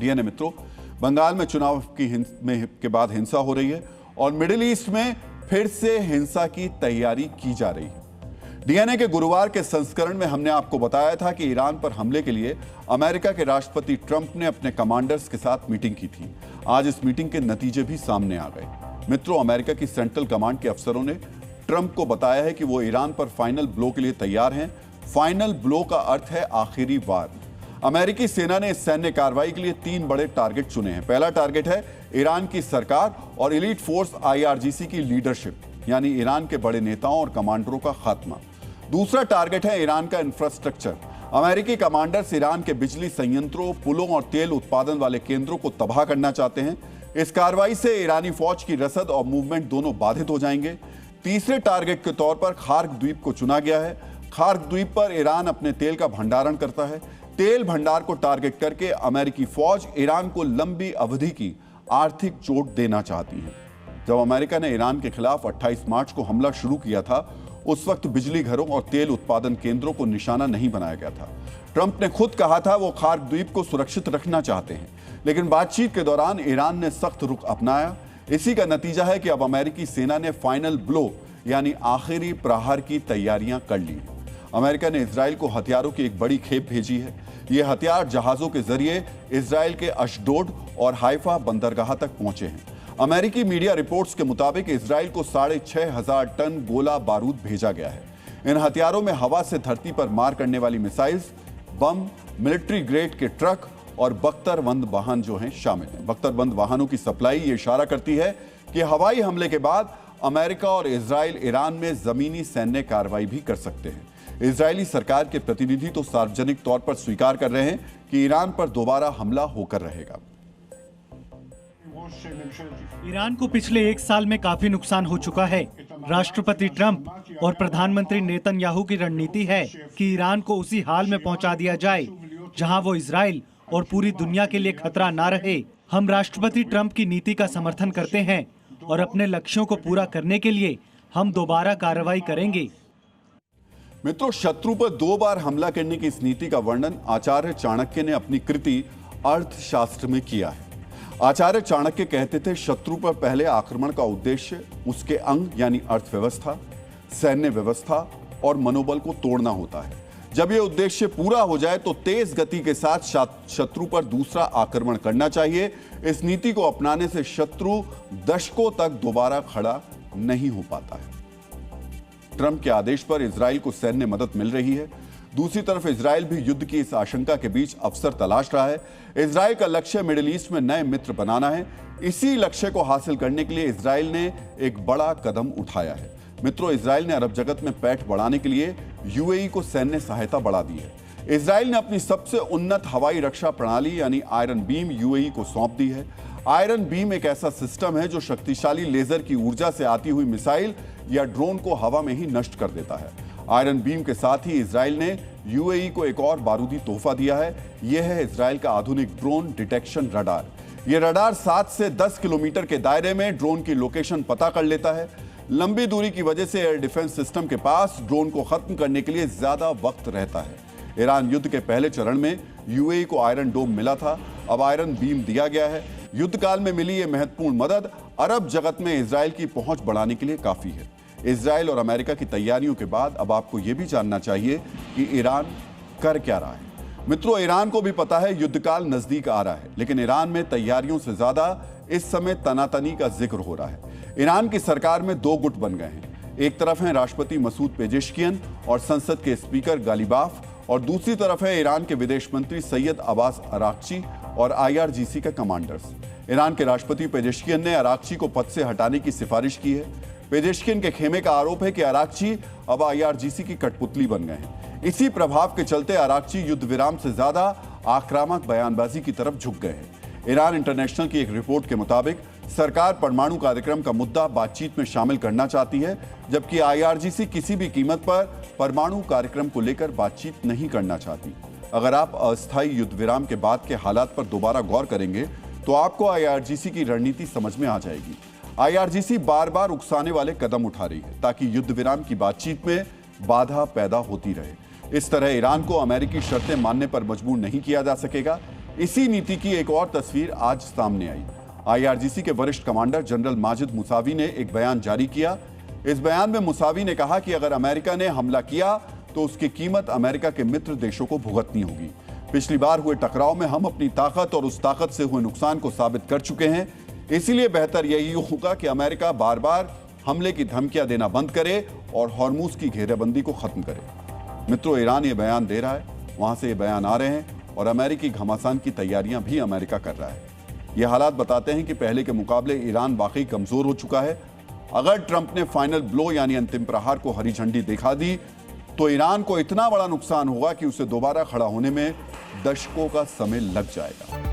DNA मित्रों, बंगाल में चुनाव के बाद हिंसा हो रही है और मिडिल ईस्ट में फिर से हिंसा की तैयारी की जा रही है। डीएनए के गुरुवार के संस्करण में हमने आपको बताया था कि ईरान पर हमले के लिए अमेरिका के राष्ट्रपति ट्रंप ने अपने कमांडर्स के साथ मीटिंग की थी। आज इस मीटिंग के नतीजे भी सामने आ गए। मित्रों, अमेरिका की सेंट्रल कमांड के अफसरों ने ट्रंप को बताया है कि वो ईरान पर फाइनल ब्लो के लिए तैयार हैं। फाइनल ब्लो का अर्थ है आखिरी वार। अमेरिकी सेना ने इस सैन्य कार्रवाई के लिए 3 बड़े टारगेट चुने हैं। पहला टारगेट है ईरान की सरकार और एलीट फोर्स IRGC की लीडरशिप, यानी ईरान के बड़े नेताओं और कमांडरों का खात्मा। दूसरा टारगेट है ईरान का इंफ्रास्ट्रक्चर। अमेरिकी कमांडर्स ईरान के बिजली संयंत्रों, पुलों और तेल उत्पादन वाले केंद्रों को तबाह करना चाहते हैं। इस कार्रवाई से ईरानी फौज की रसद और मूवमेंट दोनों बाधित हो जाएंगे। तीसरे टारगेट के तौर पर खार्क द्वीप को चुना गया है। खार्क द्वीप पर ईरान अपने तेल का भंडारण करता है। तेल भंडार को टारगेट करके अमेरिकी फौज ईरान को लंबी अवधि की आर्थिक चोट देना चाहती है। जब अमेरिका ने ईरान के खिलाफ 28 मार्च को हमला शुरू किया था, उस वक्त बिजली घरों और तेल उत्पादन केंद्रों को निशाना नहीं बनाया गया था। ट्रंप ने खुद कहा था वो खार्क द्वीप को सुरक्षित रखना चाहते हैं, लेकिन बातचीत के दौरान ईरान ने सख्त रुख अपनाया। इसी का नतीजा है कि अब अमेरिकी सेना ने फाइनल ब्लो यानी आखिरी प्रहार की तैयारियां कर ली। अमेरिका ने इजराइल को हथियारों की एक बड़ी खेप भेजी है। ये हथियार जहाजों के जरिए इजराइल के अशडोड और हाइफा बंदरगाह तक पहुंचे हैं। अमेरिकी मीडिया रिपोर्ट्स के मुताबिक इजराइल को 6,500 टन गोला बारूद भेजा गया है। इन हथियारों में हवा से धरती पर मार करने वाली मिसाइल्स, बम, मिलिट्री ग्रेड के ट्रक और बख्तरबंद वाहन जो हैं शामिल हैं। बख्तरबंद वाहनों की सप्लाई ये इशारा करती है कि हवाई हमले के बाद अमेरिका और इजराइल ईरान में जमीनी सैन्य कार्रवाई भी कर सकते हैं। इजरायली सरकार के प्रतिनिधि तो सार्वजनिक तौर पर स्वीकार कर रहे हैं कि ईरान पर दोबारा हमला होकर रहेगा। ईरान को पिछले 1 साल में काफी नुकसान हो चुका है। राष्ट्रपति ट्रंप और प्रधानमंत्री नेतन्याहू की रणनीति है कि ईरान को उसी हाल में पहुंचा दिया जाए जहां वो इजराइल और पूरी दुनिया के लिए खतरा ना रहे। हम राष्ट्रपति ट्रंप की नीति का समर्थन करते हैं और अपने लक्ष्यों को पूरा करने के लिए हम दोबारा कार्रवाई करेंगे। मित्रों, शत्रु पर 2 बार हमला करने की इस नीति का वर्णन आचार्य चाणक्य ने अपनी कृति अर्थशास्त्र में किया है। आचार्य चाणक्य कहते थे, शत्रु पर पहले आक्रमण का उद्देश्य उसके अंग यानी अर्थव्यवस्था, सैन्य व्यवस्था और मनोबल को तोड़ना होता है। जब यह उद्देश्य पूरा हो जाए तो तेज गति के साथ शत्रु पर दूसरा आक्रमण करना चाहिए। इस नीति को अपनाने से शत्रु दशकों तक दोबारा खड़ा नहीं हो पाता है। ट्रंप के आदेश पर इजराइल को सैन्य मदद मिल रही है। दूसरी तरफ इजराइल भी युद्ध की इस आशंका के बीच अवसर तलाश रहा है। इजराइल का लक्ष्य मिडिल ईस्ट में नए मित्र बनाना है। इसी लक्ष्य को हासिल करने के लिए इजराइल ने एक बड़ा कदम उठाया है। मित्रों, इजराइल ने अरब जगत में पैठ बढ़ाने के लिए यूएई को सैन्य सहायता बढ़ा दी है। इजराइल ने अपनी सबसे उन्नत हवाई रक्षा प्रणाली यानी आयरन बीम यूएई को सौंप दी है। आयरन बीम एक ऐसा सिस्टम है जो शक्तिशाली लेजर की ऊर्जा से आती हुई मिसाइल या ड्रोन को हवा में ही नष्ट कर देता है। आयरन बीम के साथ ही इजराइल ने यूएई को एक और बारूदी तोहफा दिया है। यह है इजराइल का आधुनिक ड्रोन डिटेक्शन रडार। यह रडार 7 से 10 किलोमीटर के दायरे में ड्रोन की लोकेशन पता कर लेता है। लंबी दूरी की वजह से एयर डिफेंस सिस्टम के पास ड्रोन को खत्म करने के लिए ज्यादा वक्त रहता है। ईरान युद्ध के पहले चरण में यूएई को आयरन डोम मिला था, अब आयरन बीम दिया गया है। युद्ध काल में मिली ये महत्वपूर्ण मदद अरब जगत में इजराइल की पहुंच बढ़ाने के लिए काफी है। इजराइल और अमेरिका की तैयारियों के बाद अब आपको यह भी जानना चाहिए कि ईरान कर क्या रहा है। मित्रों, ईरान को भी पता है युद्धकाल नजदीक आ रहा है, लेकिन ईरान में तैयारियों से ज्यादा इस समय तनातनी का जिक्र हो रहा है। ईरान की सरकार में 2 गुट बन गए हैं। एक तरफ हैं राष्ट्रपति मसूद पेजेश्कियन और संसद के स्पीकर गालिबाफ, और दूसरी तरफ है ईरान के विदेश मंत्री सैयद अब्बास अराक्ची और IRGC के कमांडर्स। ईरान के राष्ट्रपति पेजेश्कियन ने अराक्ची को पद से हटाने की सिफारिश की है। पेजेश्कियन के खेमे का आरोप है कि अराक्ची अब IRGC की कठपुतली बन गए हैं। इसी प्रभाव के चलते अराक्ची युद्ध विराम से ज्यादा आक्रामक बयानबाजी की तरफ झुक गए हैं। ईरान इंटरनेशनल की एक रिपोर्ट के मुताबिक सरकार परमाणु कार्यक्रम का मुद्दा बातचीत में शामिल करना चाहती है, जबकि IRGC किसी भी कीमत पर परमाणु कार्यक्रम को लेकर बातचीत नहीं करना चाहती। अगर आप अस्थायी युद्ध विराम के बाद के हालात पर दोबारा गौर करेंगे तो आपको IRGC की रणनीति समझ में आ जाएगी। IRGC बार बार उकसाने वाले कदम उठा रही है ताकि युद्ध विराम की बातचीत में बाधा पैदा होती रहे। इस तरह ईरान को अमेरिकी शर्तें मानने पर मजबूर नहीं किया जा सकेगा। इसी नीति की एक और तस्वीर आज सामने आई। आईआरजीसी के वरिष्ठ कमांडर जनरल माजिद मुसावी ने एक बयान जारी किया। इस बयान में मुसावी ने कहा कि अगर अमेरिका ने हमला किया तो उसकी कीमत अमेरिका के मित्र देशों को भुगतनी होगी। पिछली बार हुए टकराव में हम अपनी ताकत और उस ताकत से हुए नुकसान को साबित कर चुके हैं। इसीलिए बेहतर यही होगा कि अमेरिका बार बार हमले की धमकियां देना बंद करे और हॉर्मुज की घेरेबंदी को खत्म करे। मित्रों, ईरान ये बयान दे रहा है, वहां से ये बयान आ रहे हैं और अमेरिकी घमासान की तैयारियां भी अमेरिका कर रहा है। ये हालात बताते हैं कि पहले के मुकाबले ईरान वाकई कमजोर हो चुका है। अगर ट्रंप ने फाइनल ब्लो यानी अंतिम प्रहार को हरी झंडी दिखा दी तो ईरान को इतना बड़ा नुकसान होगा कि उसे दोबारा खड़ा होने में दशकों का समय लग जाएगा।